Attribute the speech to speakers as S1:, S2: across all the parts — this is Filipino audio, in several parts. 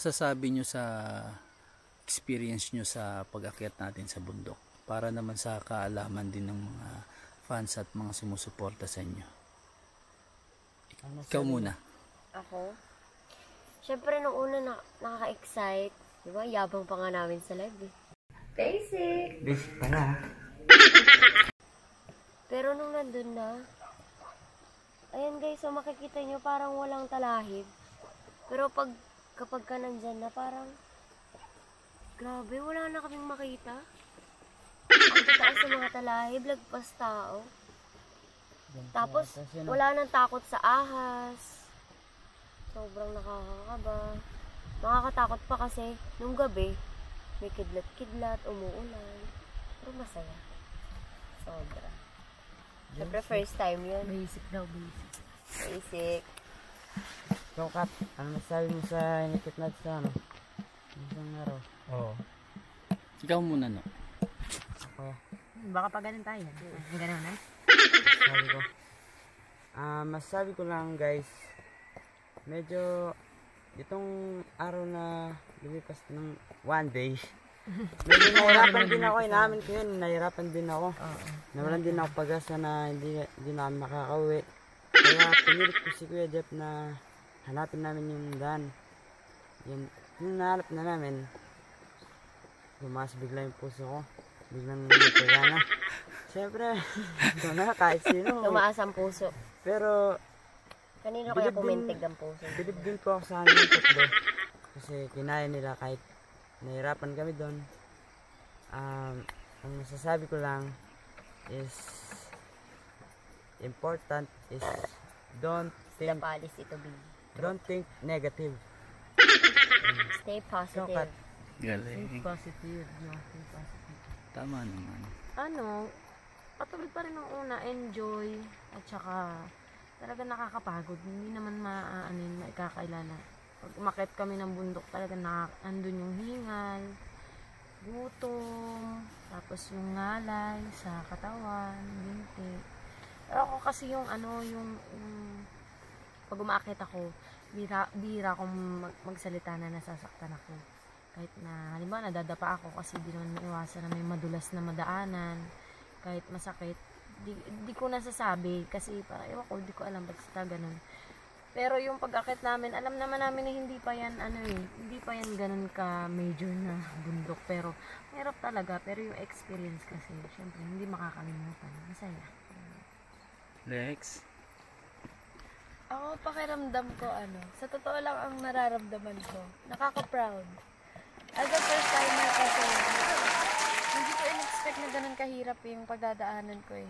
S1: masasabi nyo sa experience nyo sa pag-akyat natin sa bundok? Para naman sa kaalaman din ng mga fans at mga sumusuporta sa inyo. Ikaw muna.
S2: Ako? Siyempre nung una nakaka-excite. Diba? Yabang pa nga namin sa live eh. Basic!
S3: Basic pala.
S2: Pero nung nandun na, ayan guys, so makikita nyo parang walang talahib. Pero kapag ka nandyan na, parang grabe, wala na kaming makita. Ang tataas sa mga talahib, lagpas tao. Tapos, wala nang takot sa ahas. Sobrang nakakakaba. Nakakatakot pa kasi, nung gabi, may kidlat-kidlat, umuulan. Pero masaya. Sobra. Siyempre, first time yun.
S4: Basic daw, basic.
S2: Basic.
S3: So, Kat, ano masabi mo sa inikit natin sa ano? Isang araw.
S1: Oo. Ikaw muna, no?
S3: Ako.
S4: Baka pa ganun tayo. Ganun na?
S3: Sabi ko. Masabi ko lang guys, medyo itong araw na lumipas ng one day, medyo nahirapan din ako. Inamin ko yun, nahirapan din ako. Nawalan din ako pag-asa na hindi namin makakauwi. Kaya pinilit ko si Kuya Jeff na hanapin namin yung daan. Yung nahanap na namin, lumas bigla yung puso ko. Biglang nagkagana. Siyempre, ito na, kahit sino.
S2: Tumaas ang puso.
S3: Pero,
S2: Kanino kaya pumintig ang puso?
S3: bilib din po ako sa amin yung tatlo. Kasi kinaya nila kahit nahirapan kami doon. Ang masasabi ko lang is, important is, don't
S2: The
S3: think
S2: policy to be.
S3: Don't think negative.
S2: Stay positive.
S3: Kat,
S1: Galing.
S4: Think positive. No? Think positive.
S1: Tama naman.
S4: Ano, patuloy pa rin ng una, enjoy, at saka talaga nakakapagod. Hindi naman maikakailala. Pag umakyat kami ng bundok, talaga andun yung hingal, gutom, tapos yung ngalay sa katawan, binti. Pero ako kasi yung pag umakyat ako, bihira akong magsalita na nasasaktan ako. Kahit na, halimbawa, nadadapa ako kasi di naman maiwasan na may madulas na madaanan. Kahit masakit, di ko nasasabi kasi parang, ewan ko, di ko alam, basta ganun. Pero yung pag-akit namin, alam naman namin na hindi pa yan, hindi pa yan ganun ka major na bundok. Pero, mahirap talaga. Pero yung experience kasi, syempre, hindi makakalimutan. Masaya.
S1: Lex?
S5: Ako, pakiramdam ko, sa totoo lang ang nararamdaman ko, nakaka-proud. As a first timer kasi, hindi ko in-expect na ganun kahirap yung pagdadaanan ko eh.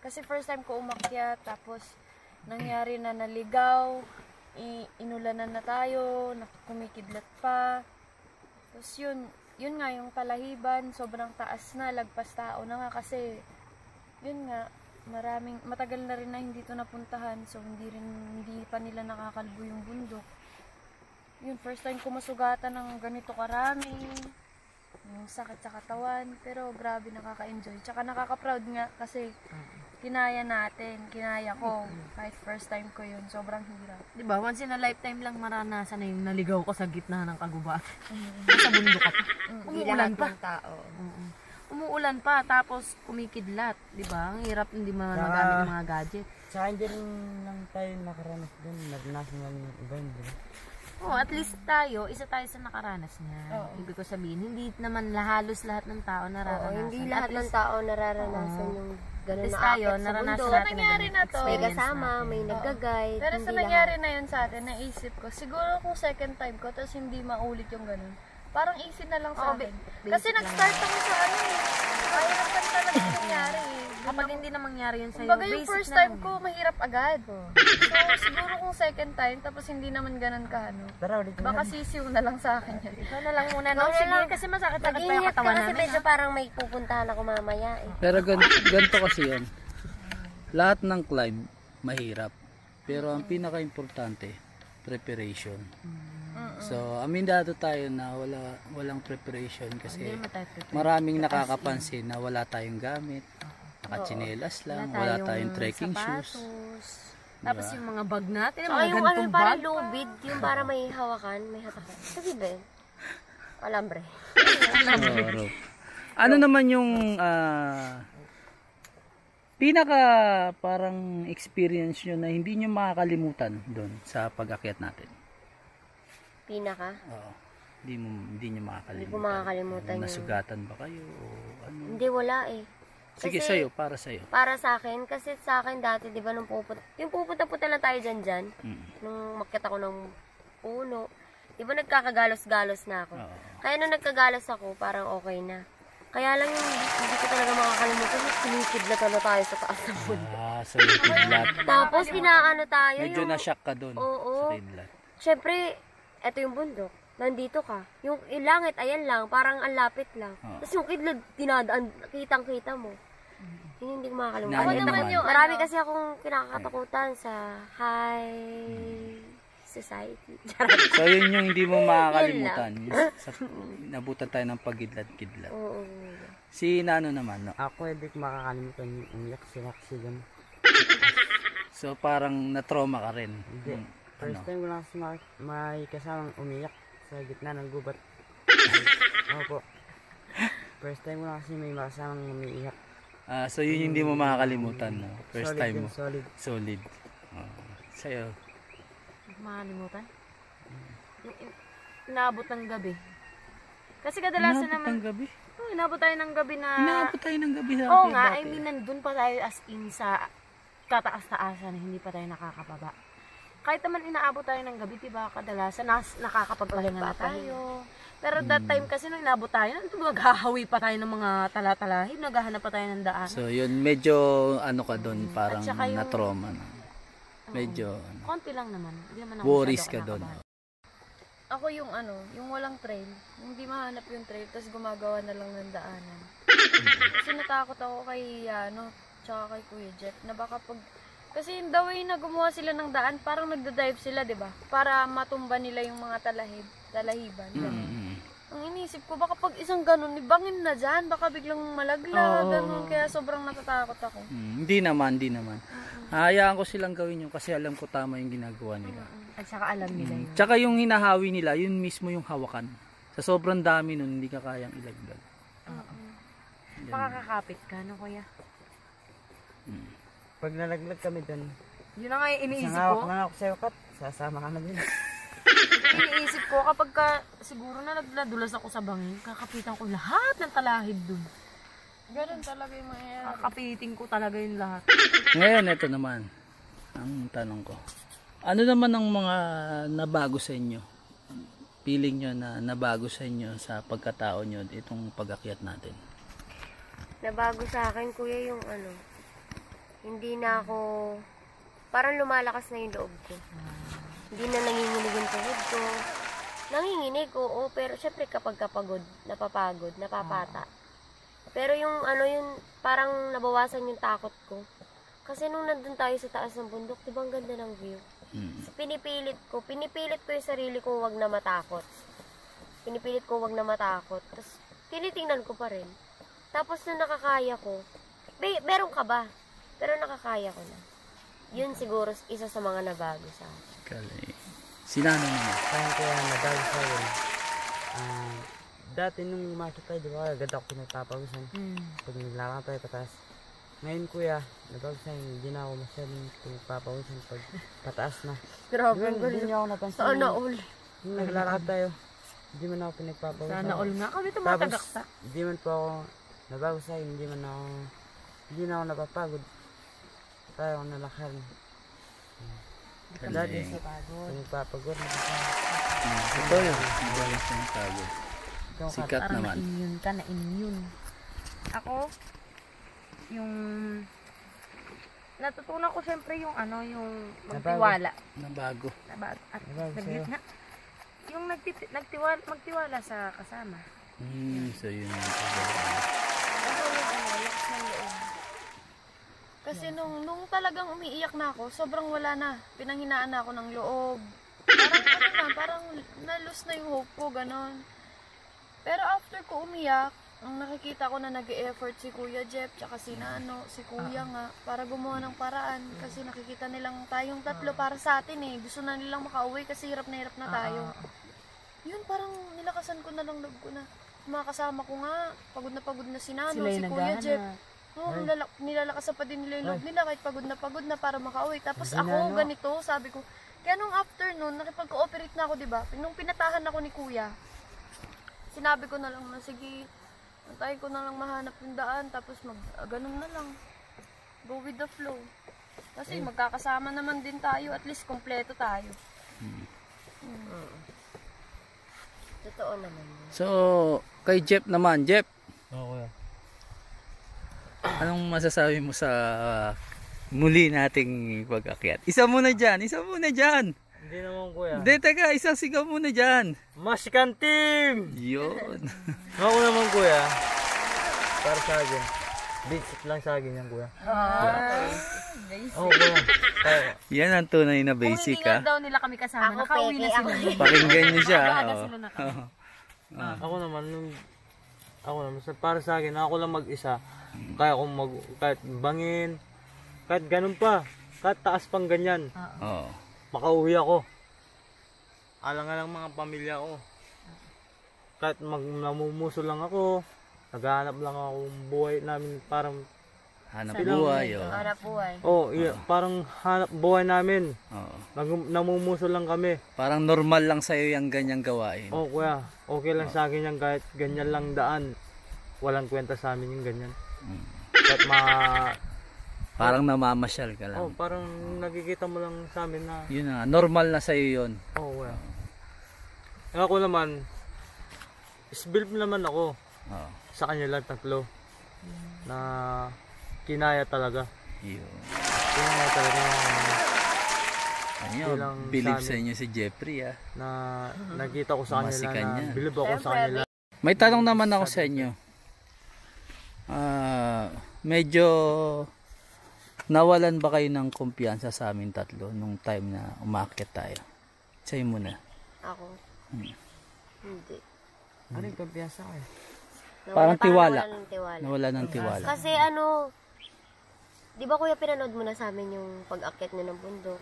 S5: Kasi first time ko umakyat, tapos nangyari na naligaw, inulanan na tayo, kumikidlat pa. Tapos yun nga yung talahiban, sobrang taas na, lagpas tao na nga kasi, yun nga, matagal na rin na hindi to napuntahan, so hindi pa nila nakakalbo yung bundok. Yun, first time ko masugatan ng ganito karami, yung sakit sa katawan, pero grabe nakaka-enjoy. Tsaka nakaka-proud nga kasi kinaya ko, kahit first time ko yun, sobrang hirap.
S4: Diba, once in a lifetime lang maranasan na yung naligaw ko sa gitna ng kagubatan. Sa bundok at umuulan pa. Umuulan pa, tapos kumikidlat, diba? Ang hirap hindi magamit ng mga gadget.
S3: Sa hindi rin lang tayo nakaranas doon, naranasan lang yung iba yun, diba?
S4: Oh, at least isa tayo sa nakaranas niya. Ibig ko sabihin, hindi naman halos lahat ng tao nararanasan.
S2: Hindi lahat ng tao nararanasan yung gano'n na
S4: tayo,
S2: akit sa
S4: naranasan
S2: bundok.
S4: natin
S5: nangyari na to.
S2: May kasama, may nag-guide.
S5: Pero sa nangyari na yun sa atin, naisip ko, siguro kung second time ko, tapos hindi maulit yung ganun, parang easy na lang sa akin. Kasi nag-start ako sa mahirap pa talaga yung nangyari eh.
S4: Kapag hindi na mangyari yun sa'yo,
S5: Kumbaga yung
S4: basic
S5: first
S4: na
S5: time
S4: lang.
S5: ko, mahirap agad. So, siguro kung second time, tapos hindi naman ganun ka,
S3: Tara, ulit
S5: baka sisiw na lang sa akin yan.
S4: Ikaw na lang muna, no? Sige, kasi masakit-sakit pa yung
S2: Mag-ingat ka
S4: katawan
S2: kasi
S4: namin.
S2: medyo parang may pupuntahan ako mamaya eh.
S1: Pero ganito kasi yun. Lahat ng climb, mahirap. Pero ang pinaka-importante, preparation. So, aminado tayo na walang preparation kasi maraming nakakapansin na wala tayong gamit, nakatsinelas lang, wala tayong trekking shoes.
S4: Tapos yung mga bag natin,
S2: Saka
S4: mga
S2: yung ano,
S4: gantong
S2: parang
S4: bag.
S2: lubid, yung para may hawakan, may hatakan. Sabi ba yun? Alambre.
S1: Oo, rope. Ano naman yung pinaka parang experience nyo na hindi nyo makakalimutan doon sa pag-akyat natin?
S2: Pinaka.
S1: Oo. Hindi nyo makakalimutan.
S2: Hindi ko makakalimutan yun.
S1: Nasugatan ba kayo o ano?
S2: Hindi, wala eh.
S1: Sige,
S2: Kasi,
S1: sa'yo, para sa'yo.
S2: Para sa akin, kasi sa akin dati, di ba, nung pupunta lang tayo dyan, nung makyat ako ng puno, di ba nagkakagalos-galos na ako.
S1: Oo.
S2: Kaya nung nagkagalos ako, parang okay na. Kaya lang yung hindi ko talaga makakalimutan, kinikidlat na tayo sa taas ng puno.
S1: So yung kidlat.
S2: Tapos inaano tayo
S1: Medyo na-shock ka doon
S2: Oo.
S1: sa kidlat.
S2: Siyempre, eto yung bundok. Nandito ka. Yung langit, ayan lang. Parang ang lapit lang.
S1: Oo.
S2: Tapos yung kidlat, dinadaan, kitang-kita mo. Yun hindi ko makakalimutan.
S1: Ako
S5: naman yung
S2: Marami
S5: ano,
S2: kasi akong kinakatakutan sa high society.
S1: So yun yung hindi mo makakalimutan. Sa, nabutan tayo ng pagkidlat-kidlat.
S2: Oo.
S1: Si Nano naman, no?
S3: Ako hindi ko makakalimutan yung umiyak si Roxy dun.
S1: So parang na-trauma ka rin.
S3: Hindi.
S1: Yung,
S3: First
S1: ano?
S3: time ko lang kasi may kasamang umiyak sa gitna ng gubat. Opo. First time ko lang kasi may kasamang umiiyak.
S1: So yun yung hindi mo makakalimutan, no? First
S3: Solid
S1: time
S3: yun,
S1: mo.
S3: solid.
S1: Solid. Sa'yo.
S4: Hindi ko makalimutan. Yung inaabot ng gabi. Kasi kadalasan
S1: Inabot
S4: naman,
S1: ng gabi.
S4: inabot tayo ng gabi na...
S1: Inabot tayo ng gabi sa
S4: Oo
S1: akin
S4: nga,
S1: dati.
S4: I mean, nandun pa tayo as in sa kataas-taasan, hindi pa tayo nakakababa. Kahit naman inaabot tayo ng gabi, diba, kadalasan nakakapagpahinga na tayo. Pero that time kasi nung inabot tayo, naghahawi pa tayo ng mga tala-talahib, naghahanap pa tayo ng daan.
S1: So yun, medyo ano ka doon, parang
S4: saka yung-
S1: na-trauma na. Medyo ano,
S4: Konti lang naman. Hindi naman ako
S1: worries
S4: masyado
S1: ka doon.
S4: kinakabahan.
S5: Ako yung ano, yung walang trail. Yung di mahanap yung trail, tapos gumagawa na lang ng daanan. Kasi natakot ako kay, tsaka kay Kuya Jeff, na baka pag... Kasi the way na gumawa sila ng daan, parang nagda-dive sila, di ba? Para matumba nila yung mga talahiban. ganun. Ang inisip ko, baka pag isang ganun, ibangin na dyan, baka biglang malaglag, ganun. Kaya sobrang natatakot ako.
S1: Hindi naman. Hayaan ko silang gawin yun kasi alam ko tama yung ginagawa nila.
S4: At saka alam nila yun.
S1: Tsaka yung hinahawi nila, yun mismo yung hawakan. Sa sobrang dami nun, hindi ka kayang ilagdag.
S4: Pakakakapit ka, no, kuya?
S3: Pag nalaglag kami dun,
S4: Yun na nga yung iniisip
S3: sangawak
S4: ko.
S3: na ako sa'yo, Kat. Sasama ka na din.
S4: Iniisip ko kapag siguro na nadulas ako sa bangin, kakapitan ko lahat ng talahib dun.
S5: Ganun talaga yung mangyayari.
S4: Kakapitin ko talaga yung lahat.
S1: Ngayon, ito naman, ang tanong ko. Ano naman ang mga nabago sa inyo? Feeling nyo na nabago sa inyo sa pagkatao nyo itong pag-akyat natin?
S2: Nabago sa akin, kuya, yung ano, hindi na ako, parang lumalakas na yung loob ko. Hindi na nanginginig yung tuhod ko. Nanginginig, oo, pero syempre kapag napapagod, napapata. Pero yung ano, yung parang nabawasan yung takot ko. Kasi nung nandun tayo sa taas ng bundok, di ba ang ganda ng view? So, pinipilit ko yung sarili ko wag na matakot. Pinipilit ko wag na matakot. Tapos, tinitingnan ko pa rin. Tapos, nung nakakaya ko, meron ka ba? Pero nakakaya ko na. Yun siguro isa sa mga nabago sa akin.
S1: Kali. Sinano naman?
S3: Kaya nabago sa akin. Dati nung umakit tayo, di ba, agad ako pinagpapawisan. Pag naglalakad tayo pataas. Ngayon, kuya, nabago sa akin, hindi na ako masyadong pinagpapawisan pag pataas na.
S2: Grabe,
S3: Hindi niyo ako napansin.
S2: Sana all.
S3: Nung naglalakad tayo, hindi man ako pinagpapawisan.
S4: Sana all nga kami
S3: Tapos,
S4: tumatagakta.
S3: hindi man po ako nabago sa akin, hindi na ako napapagod. Tayo ako nalakad. Dati
S1: Galing.
S3: pinagpapagod.
S1: Ito yun. Magaling siyang tawag. Sikat
S4: Parang
S1: naman.
S4: na-immune ka, na-immune. Ako, yung... Natutunan ko syempre yung ano, yung magtiwala.
S1: Nabago.
S4: At
S3: Nabago sa'yo.
S4: nga, yung magtiwala sa kasama.
S1: So yun yung pagbabago.
S5: Ako yung lakas ng loob. Kasi nung talagang umiiyak na ako, sobrang wala na. Pinanghinaan na ako ng loob. Parang na-lose na yung hope ko, ganon. Pero after ko umiyak, ang nakikita ko na nag-e-effort si Kuya Jeff, tsaka si Nano, si Kuya nga, para gumawa ng paraan. Kasi nakikita nilang tayong tatlo para sa atin eh. Gusto na nilang makauwi kasi hirap na tayo. Yun, parang nilakasan ko na lang loob ko na. Mga kasama ko nga, pagod na si Nano,
S4: Sila
S5: si
S4: yung
S5: Kuya Jeff.
S4: naghahanap.
S5: Oo, nilalakasan pa din nila yung loob nila kahit pagod na para makauwi. Tapos ako, ganito, sabi ko, kaya nung afternoon, nakipag-cooperate na ako, diba? Nung pinatahan ako ni Kuya, sinabi ko na lang na, sige, antayin ko na lang mahanap yung daan, tapos ganun na lang. Go with the flow. Kasi magkakasama naman din tayo, at least kompleto tayo.
S2: Totoo naman yun.
S1: So, kay Jeff naman, Jeff,
S3: Oo, kuya.
S1: anong masasabi mo sa muli nating pag-akyat? Isa muna dyan.
S3: Hindi naman, kuya.
S1: Hindi, teka, isang sigaw muna dyan.
S3: Masikan team!
S1: Yun.
S3: Ako naman, kuya. Para sa akin. Basic lang sa akin yan, kuya. Oo, kuya.
S1: Yan ang tunay na
S4: Kung
S1: basic,
S4: hindi nga
S1: ha.
S4: daw nila kami kasama,
S2: Ako
S4: nakauwi na
S2: peke,
S4: sila.
S1: Pakinggan niyo siya.
S4: Aga
S1: oh.
S4: sila nakauwi.
S3: Ako naman, para sa akin, ako lang mag-isa. Kaya kung kahit bangin, kahit ganun pa, kahit taas pang ganyan,
S1: Oo.
S3: makauwi ako. Alang-alang mga pamilya ko. Kahit namumuso lang ako, naghahanap lang ako ng buhay namin, parang
S1: Hanap buhay, oh.
S2: Para buhay.
S3: parang hanap buhay namin.
S1: Oo.
S3: Namumuso lang kami.
S1: Parang normal lang sa'yo yung ganyang gawain.
S3: Kuya, okay lang sa akin yan kahit ganyan lang daan. Walang kwenta sa amin yung ganyan. Kahit
S1: Parang namamasyal ka lang.
S3: parang nakikita mo lang sa amin na,
S1: Yun na, normal na sa'yo yun.
S3: kuya. Ako naman, isbilp naman ako
S1: Oo.
S3: sa kanila tatlo na kinaya talaga.
S1: Yun.
S3: Kinaya talaga
S1: Ano,
S3: Bilang
S1: believe
S3: sa
S1: sa inyo si Jeffrey, ah.
S3: na nakita ko sa kanila
S1: Masikan
S3: na
S1: yan.
S3: bilib ako sa kanila.
S1: May tanong naman ako sa inyo. Medyo nawalan ba kayo ng kumpiyansa sa amin tatlo nung time na umakyat tayo? Sa'yo muna.
S2: Ako? Hindi.
S3: Ano yung kumpiyansa ko eh?
S1: Parang tiwala.
S2: Nawala ng tiwala.
S1: Nawala ng tiwala.
S2: Kasi di ba kuya pinanood mo na sa amin yung pag-akyat na ng bundok?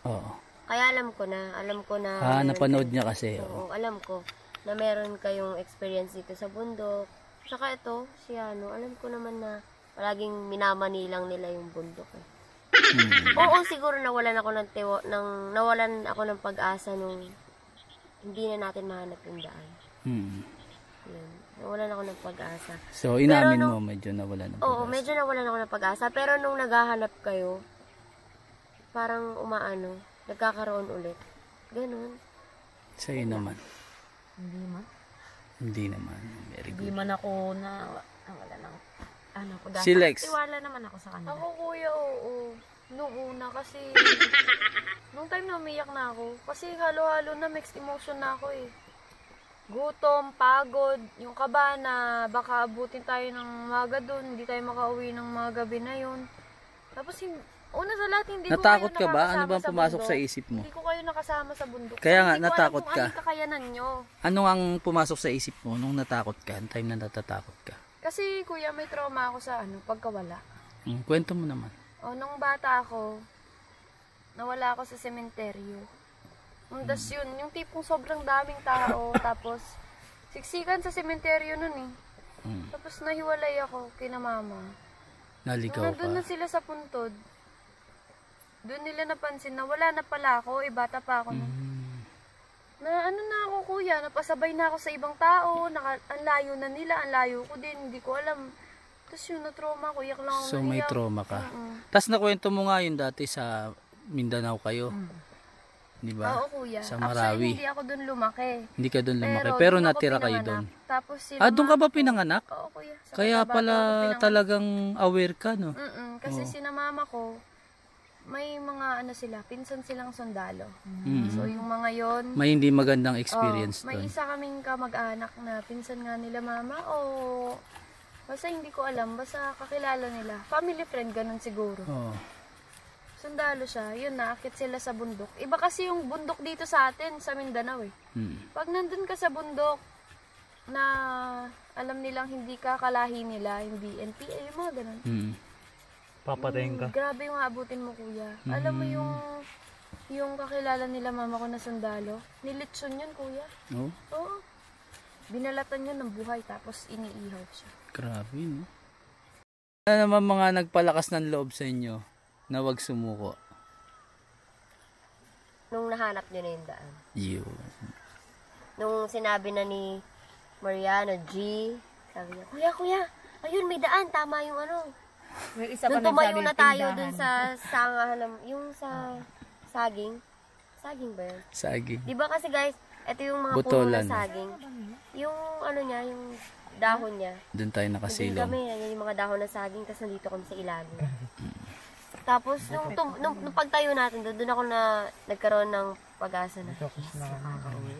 S1: Oo.
S2: Kaya alam ko na. meron
S1: Napanood niya kasi.
S2: Oo, alam ko na meron kayong experience dito sa bundok. Saka ito, alam ko naman na palaging minamanilang nila yung bundok eh. Oo, siguro nawalan ako ng pag-asa nung hindi na natin mahanap yung daan. Yun. Nawalan ako ng pag-asa.
S1: So, inamin mo medyo nawalan ng
S2: Oo,
S1: pag-asa.
S2: medyo nawalan ako ng pag-asa. Pero nung naghahanap kayo, parang nagkakaroon ulit. Ganun.
S1: Sa'yo naman. Hindi naman. Very
S4: Hindi
S1: good.
S4: man ako wala ng
S1: Si Lex.
S4: tiwala naman ako sa kanila.
S5: Ako kuya, oo. Nung una kasi, nung time na umiyak na ako, kasi halo-halo na mixed emotion na ako eh. Gutom, pagod, yung kaba na baka abutin tayo ng maga doon, hindi tayo makauwi ng mga gabi na yun. Tapos, una sa lahat, hindi
S1: Natakot
S5: ko
S1: ka
S5: kayo
S1: ba? Ano
S5: nakakasama
S1: bang
S5: sa
S1: pumasok
S5: bundok.
S1: sa isip mo?
S5: Hindi ko kayo nakasama sa bundok.
S1: Kaya nga,
S5: Hindi ko
S1: natakot
S5: alam kung
S1: ka.
S5: anong kakayanan nyo.
S1: Ano ang pumasok sa isip mo nung natakot ka? Time na natatakot ka?
S5: Kasi kuya, may trauma ako sa pagkawala.
S1: Kwento mo naman.
S5: Nung bata ako, nawala ako sa sementeryo. Tapos yun, yung tipong sobrang daming tao, tapos siksikan sa sementeryo nun eh. Tapos nahiwalay ako kina mama.
S1: Naligaw
S5: Nandun na
S1: ka.
S5: sila sa puntod. Doon nila napansin na wala na pala ako, bata pa ako. Na ako kuya, napasabay na ako sa ibang tao, ang layo na nila, ang layo ko din, hindi ko alam. Tapos yun, na-trauma ko, iyak lang ako.
S1: So, may
S5: naiyak.
S1: trauma ka. Tapos nakwento mo nga yun dati sa Mindanao kayo. Di ba?
S5: Oo kuya.
S1: Sa
S5: Actually,
S1: Marawi.
S5: hindi ako doon lumaki.
S1: Hindi ka doon lumaki. Pero
S5: doon ako
S1: natira kayo
S5: pinanganak.
S1: doon.
S5: Tapos sila
S1: Doon ka ba pinanganak?
S5: Oo kuya. Sa
S1: Kaya
S5: Cotabato
S1: pala
S5: ako pinanganak.
S1: talagang aware ka, no?
S5: Kasi sinamama ko, may mga sila, pinsan silang sundalo.
S1: Mm.
S5: So yung mga yon,
S1: May hindi magandang experience
S5: may
S1: doon.
S5: isa kaming kamag-anak na pinsan nga nila mama o basta hindi ko alam, basta kakilala nila. Family friend, ganun siguro.
S1: Oo.
S5: Sundalo siya, yun naakit sila sa bundok. Iba kasi yung bundok dito sa atin, sa Mindanao eh.
S1: Mm.
S5: Pag nandun ka sa bundok na alam nilang hindi ka kalahi nila, hindi NPA, yung mga ganun.
S6: Papatayin ka.
S5: Grabe yung aabutin mo, kuya. Alam mo yung kakilala nila mama ko na sundalo, nilitsyon yun, kuya.
S1: Oh,
S5: Oo. Binalatan yun ng buhay, tapos iniihaw siya.
S1: grabe, no? Ano naman mga nagpalakas ng loob sa inyo na wag sumuko?
S2: Nung nahanap nyo na yung daan.
S1: Yun.
S2: Nung sinabi na ni Mariano G, sabi niya, kuya, ayun may daan, tama yung ano.
S4: May isa
S2: Nung tumayo na tayo dun sa sangahan, yung sa saging. Saging ba yun?
S1: Saging.
S2: Di ba kasi guys, ito yung mga
S1: Butolan.
S2: puno na saging. Yung ano niya, yung dahon niya.
S1: Doon tayo
S2: Doon
S1: nakasilong.
S2: kami, yan yung mga dahon ng saging, tapos nandito kami sa ilalim. Tapos, nung pagtayo natin doon ako na nagkaroon ng pag-asa na, yes, makakauwi.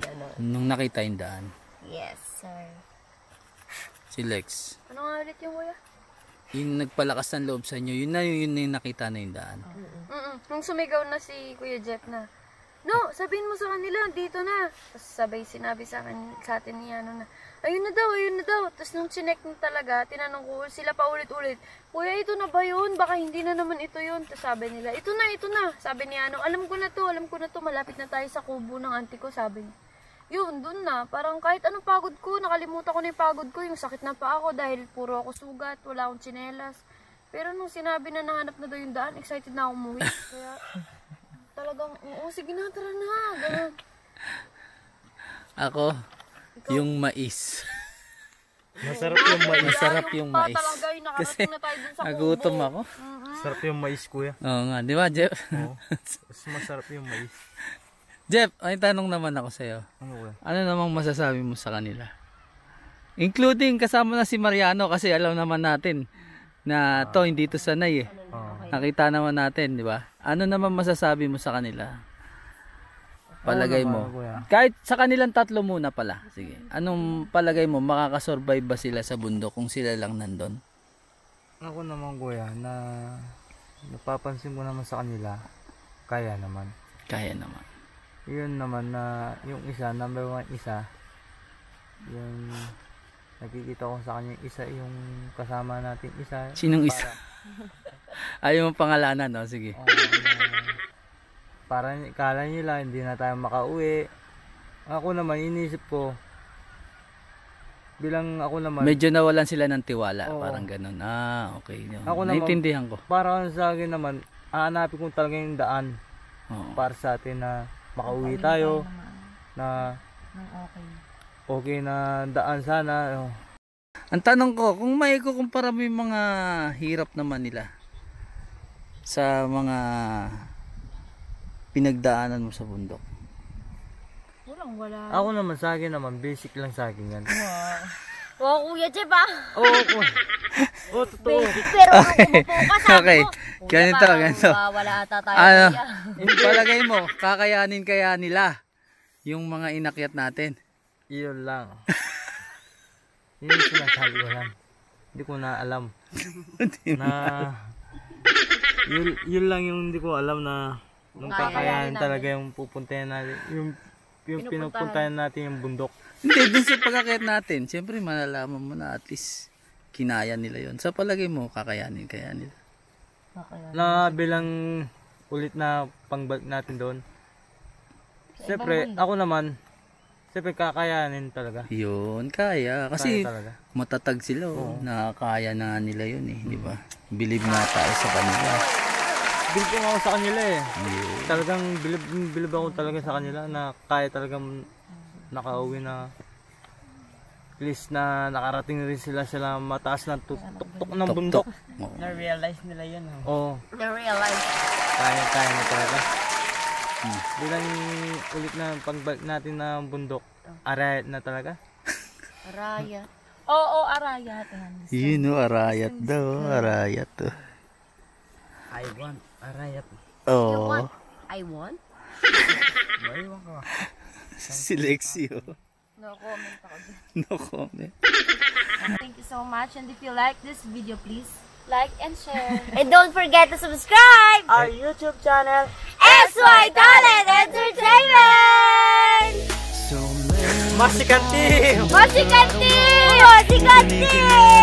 S2: Ganon.
S1: Nung nakita yung daan.
S2: Yes, sir.
S1: Si Lex.
S5: Ano nga ulit yung kuya?
S1: Yung nagpalakas ng loob sa inyo, yun na yung nakita na yung daan.
S5: Nung sumigaw na si Kuya Jeff na, no, sabihin mo sa kanila, dito na. Tapos sabay sinabi sa atin ni ano na, ayun na daw. Tapos nung chinek na talaga, tinanong ko sila pa ulit-ulit, kuya, ito na ba yun? Baka hindi na naman ito yun. Tapos sabi nila, ito na. Sabi ni ano, alam ko na to, malapit na tayo sa kubo ng auntie ko, sabi niya. Yun, dun na. Parang kahit anong pagod ko, nakalimutan ko na yung pagod ko, yung sakit na pa ako dahil puro ako sugat, wala akong tsinelas. Pero nung sinabi na nahanap na daw yung daan, excited na ako umuwi. Kaya talagang, oo, sige na, tara na. Ganun.
S1: Ako, yung mais.
S6: Masarap yung mais.
S1: Masarap yung mais.
S5: Talaga, yung nakarating na tayo dun sa kubo.
S1: Nagutom ako.
S6: Masarap yung mais, kuya.
S1: Oo nga, di ba, Jeff?
S6: Oo. Mas masarap yung mais.
S1: Jeff, ay tanong naman ako sa'yo.
S6: Ano, kuya?
S1: Ano namang masasabi mo sa kanila? Including kasama na si Mariano kasi alam naman natin na to hindi to sanay eh. Nakita naman natin, di ba? Ano naman masasabi mo sa kanila? Palagay mo. Kahit sa kanilang tatlo muna pala. Sige. Anong palagay mo? Makakasurvive ba sila sa bundok kung sila lang nandun?
S3: Ako naman, kuya, na napapansin ko naman sa kanila, kaya naman.
S1: Kaya naman.
S3: Yun naman na yung isa, number one isa, yung nakikita ko sa kanya yung isa, yung kasama natin isa.
S1: Sinong isa? Ayaw mong pangalanan, no? Sige.
S3: Para kala nila hindi na tayo makauwi. Ako naman, inisip ko, bilang ako naman,
S1: Medyo nawalan sila ng tiwala.
S3: Oo.
S1: Parang ganun. Ah, okay.
S3: Ako naman,
S1: Naintindihan ko.
S3: para sa akin naman, aanapin ko talaga yung daan
S1: Oo.
S3: para sa atin na makauwi tayo, na okay na daan sana.
S1: Ang tanong ko, kung may kukumpara mo yung mga hirap naman nila sa mga pinagdaanan mo sa bundok.
S5: Wala.
S3: Ako naman, sa akin naman, basic lang sa akin yan.
S2: Oo, Kuya Jeff ah.
S3: Oo, totoo.
S2: Basic, pero nung umupo ka, sabi
S1: Okay.
S2: mo, Kuya,
S1: Ganito,
S2: parang
S1: ganito.
S2: wala ata tayo.
S1: Ano?
S2: Kuya.
S1: Palagay mo, kakayanin kaya nila yung mga inakyat natin.
S3: Iyon lang. Yun yung sinasabi ko lang. Hindi ko na alam. na yun lang yung hindi ko alam na nung kakayanin talaga yung pupuntahan natin. Yung pinupuntahan natin yung bundok.
S1: Hindi, dun sa pagkakyat natin, siyempre malalaman mo na at least kinaya nila yon. Sa palagay mo, kakayanin kaya nila.
S3: Na bilang ulit na pangbalik natin doon. Siyempre, ako naman, siyempre kakayanin talaga.
S1: Yun, kaya. Kasi
S3: Kaya talaga.
S1: matatag sila, oh. Nakakaya na nila yun eh, di ba? Believe na tayo sa kanila.
S3: Bilib ko ako sa kanila eh.
S1: Yun.
S3: Talagang bilib ako talaga sa kanila na kaya talagang nakauwi na at least na nakarating rin sila mataas na tuktok ng bundok.
S1: Oo.
S3: Na-realize nila yun. Oo.
S2: Na-realize.
S3: Kaya na talaga. Bilang ulit na pagbalik natin ng bundok, arayat na talaga.
S2: Araya.
S4: Oo, arayat.
S1: Yun o, arayat daw, arayat to.
S3: I want arayat.
S1: Oo.
S2: I want?
S3: Maiwan ka.
S1: Si Lexio.
S5: No comment ako dyan.
S1: No comment.
S4: Thank you so much. And if you like this video, please like and share.
S2: And don't forget to subscribe!
S3: Our YouTube channel,
S2: SY Talent Entertainment!
S1: So many
S3: Masikan team!
S2: Masikan team! Masikan team!